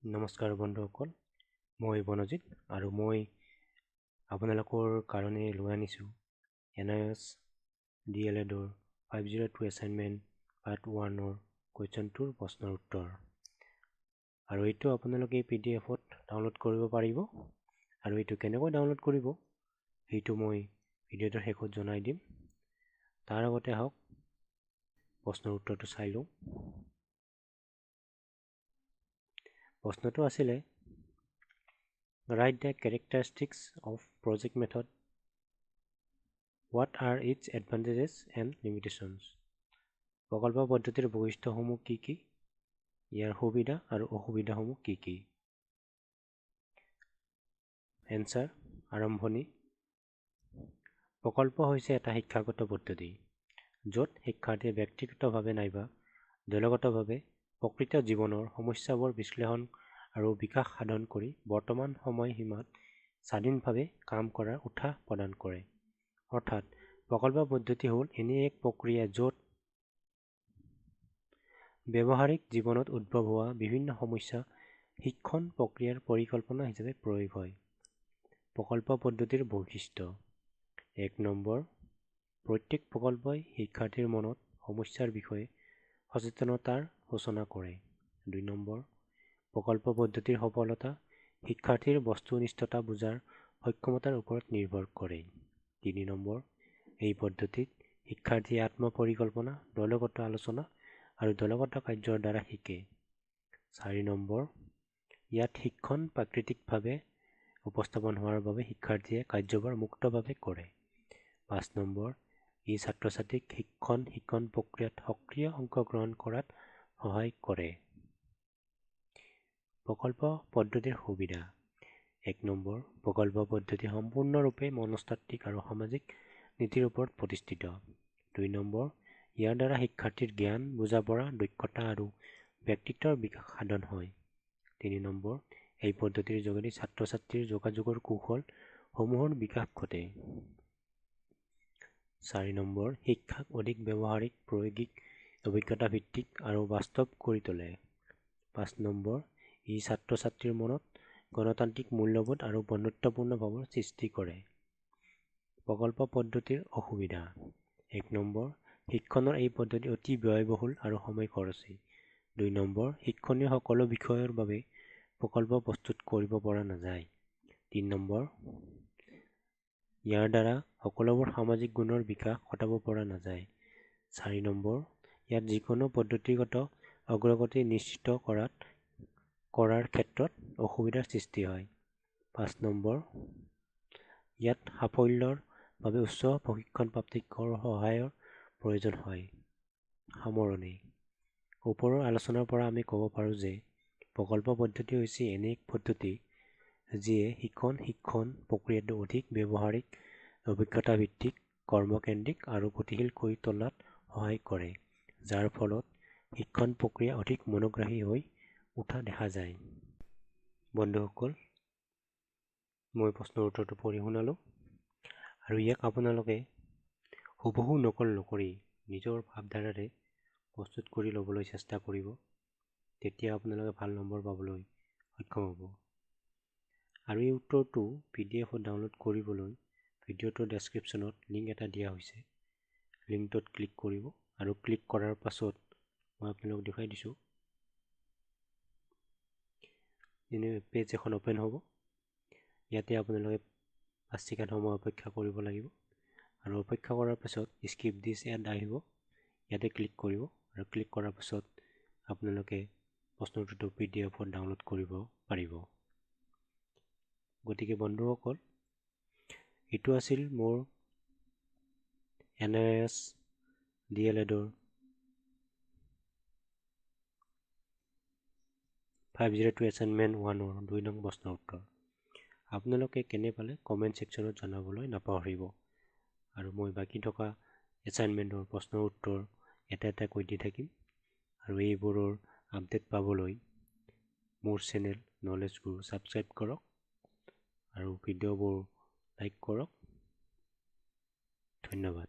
নমস্কাৰ বন্ধুসকল, মই বনজিত আৰু মই আপোনালোকৰ কাৰণে লৈ আনিছোঁ NIOS DLEDৰ 502 এছাইনমেণ্ট পাৰ্ট 1ৰ কুৱেশ্যনটোৰ প্ৰশ্নৰ উত্তৰ। আৰু এইটো আপোনালোকে PDFত ডাউনলোড কৰিব পাৰিব। আৰু এইটো কেনেকৈ ডাউনলোড কৰিব সেইটো মই ভিডিঅ'টোৰ শেষত জনাই দিম। তাৰ আগতে আহক প্ৰশ্নৰ উত্তৰটো চাই লওঁ। প্ৰশ্নটো আছিলে Write the characteristics of project method. What are its advantages and limitations? প্ৰকল্প পদ্ধতিৰ বৈশিষ্ট্যসমূহ কি কি? ইয়াৰ সুবিধা আৰু অসুবিধাসমূহ কি কি? এনসাৰ আৰম্ভণি। প্ৰকল্প হৈছে এটা শিক্ষাগত পদ্ধতি য'ত শিক্ষাৰ্থীয়ে ব্যক্তিগতভাৱে নাইবা দলগতভাৱে প্ৰকৃত জীৱনৰ সমস্যাবোৰ বিশ্লেষণ আৰু বিকাশ সাধন কৰি বৰ্তমান সময়সীমাত স্বাধীনভাৱে কাম কৰাৰ উৎসাহ প্ৰদান কৰে। অৰ্থাৎ প্ৰকল্প পদ্ধতি হ'ল এনে এক প্ৰক্ৰিয়া য'ত ব্যৱহাৰিক জীৱনত উদ্ভৱ হোৱা বিভিন্ন সমস্যা শিক্ষণ প্ৰক্ৰিয়াৰ পৰিকল্পনা হিচাপে প্ৰয়োগ হয়। প্ৰকল্প পদ্ধতিৰ বৈশিষ্ট্য। 1 নম্বৰ, প্ৰত্যেক প্ৰকল্পই শিক্ষাৰ্থীৰ মনত সমস্যাৰ বিষয়ে সচেতনতাৰ সূচনা কৰে। 2 নম্বৰ, প্ৰকল্প পদ্ধতিৰ সফলতা শিক্ষাৰ্থীৰ বস্তুনিষ্ঠতা বুজাৰ সক্ষমতাৰ ওপৰত নিৰ্ভৰ কৰে। 3 নম্বৰ, এই পদ্ধতিত শিক্ষাৰ্থীয়ে আত্মপৰিকল্পনা, দলগত আলোচনা আৰু দলগত কাৰ্যৰ দ্বাৰা শিকে। 4 নম্বৰ, ইয়াত শিক্ষণ প্ৰাকৃতিকভাৱে উপস্থাপন হোৱাৰ বাবে শিক্ষাৰ্থীয়ে কাৰ্যভাৰ মুক্তভাৱে কৰে। 5 নম্বৰ, ই ছাত্ৰ-ছাত্ৰীক শিক্ষণ প্ৰক্ৰিয়াত সক্ৰিয় অংশগ্ৰহণ কৰাত সহায় কৰে। প্ৰকল্প পদ্ধতিৰ সুবিধা। 1 নম্বৰ, প্ৰকল্প পদ্ধতি সম্পূৰ্ণৰূপে মনস্তাত্ত্বিক আৰু সামাজিক নীতিৰ ওপৰত প্ৰতিষ্ঠিত। 2 নম্বৰ, ইয়াৰ দ্বাৰা শিক্ষাৰ্থীৰ জ্ঞান, বুজাপৰা, দক্ষতা আৰু ব্যক্তিত্বৰ বিকাশ সাধন হয়। 3 নম্বৰ, এই পদ্ধতিৰ যোগেদি ছাত্ৰ-ছাত্ৰীৰ যোগাযোগৰ কৌশল সমূহৰ বিকাশ ঘটে। 4 নম্বৰ, শিক্ষাক অধিক ব্যৱহাৰিক, প্ৰায়োগিক, অভিজ্ঞতা ভিত্তিক আৰু বাস্তৱ কৰি তোলে। 5 নম্বৰ, ই ছাত্ৰ-ছাত্ৰীৰ মনত গণতান্ত্ৰিক মূল্যবোধ আৰু বন্ধুত্বপূৰ্ণ ভাৱৰ সৃষ্টি কৰে। প্ৰকল্প পদ্ধতিৰ অসুবিধা। 1 নম্বৰ, শিক্ষণৰ এই পদ্ধতি অতি ব্যয়বহুল আৰু সময় খৰচী। 2 নম্বৰ, শিক্ষণীয় সকলো বিষয়ৰ বাবে প্ৰকল্প প্ৰস্তুত কৰিব পৰা নাযায়। 3 নম্বৰ, ইয়াৰ দ্বাৰা সকলোবোৰ সামাজিক গুণৰ বিকাশ ঘটাব পৰা নাযায়। 4 নম্বৰ, ইয়াত যিকোনো পদ্ধতিগত অগ্ৰগতি নিশ্চিত কৰাৰ ক্ষেত্ৰত অসুবিধাৰ সৃষ্টি হয়। 5 নম্বৰ, ইয়াত সাফল্যৰ বাবে উচ্চ প্ৰশিক্ষণপ্ৰাপ্ত সহায়ৰ প্ৰয়োজন হয়। সামৰণি। ওপৰৰ আলোচনাৰ পৰা আমি ক'ব পাৰোঁ যে প্ৰকল্প পদ্ধতি হৈছে এনে এক পদ্ধতি যিয়ে শিক্ষণ প্ৰক্ৰিয়াটো অধিক ব্যৱহাৰিক, অভিজ্ঞতাভিত্তিক, কৰ্মকেন্দ্ৰিক আৰু গতিশীল কৰি তোলাত সহায় কৰে, যাৰ ফলত শিক্ষণ প্ৰক্ৰিয়া অধিক মনোগ্ৰাহী হৈ উঠা দেখা যায়। বন্ধুসকল, মই প্ৰশ্নৰ উত্তৰটো পঢ়ি শুনালোঁ আৰু ইয়াক আপোনালোকে হুবহু নকল নকৰি নিজৰ ভাৱধাৰাৰে প্ৰস্তুত কৰি ল'বলৈ চেষ্টা কৰিব। তেতিয়া আপোনালোকে ভাল নম্বৰ পাবলৈ সক্ষম হ'ব। আৰু এই উত্তৰটো PDFত ডাউনলোড কৰিবলৈ ভিডিঅ'টোৰ ডেছক্ৰিপশ্যনত লিংক এটা দিয়া হৈছে। লিংকটোত ক্লিক কৰিব আৰু ক্লিক কৰাৰ পাছত মই আপোনালোকক দেখুৱাই দিছোঁ। এনে পেজ এখন অপেন হ'ব। ইয়াতে আপোনালোকে 5 ছেকেণ্ড সময় অপেক্ষা কৰিব লাগিব আৰু অপেক্ষা কৰাৰ পাছত স্কিপ দিছ এড আহিব। ইয়াতে ক্লিক কৰিব আৰু ক্লিক কৰাৰ পাছত আপোনালোকে প্ৰশ্নটোতো PDFত ডাউনলোড কৰিব পাৰিব। গতিকে বন্ধুসকল, এইটো আছিল মোৰ NIOS DLEDৰ 502 এছাইনমেণ্ট 1ৰ 2 নং প্ৰশ্নৰ উত্তৰ। আপোনালোকে কেনে পালে কমেণ্ট ছেকশ্যনত জনাবলৈ নাপাহৰিব। আৰু মই বাকী থকা এছাইনমেণ্টৰ প্ৰশ্নৰ উত্তৰ এটা এটা কৈ দি থাকিম। আৰু এইবোৰৰ আপডেট পাবলৈ মোৰ চেনেল নলেজ গুৰু ছাবস্ক্ৰাইব কৰক আৰু ভিডিঅ'বোৰ লাইক কৰক। ধন্যবাদ।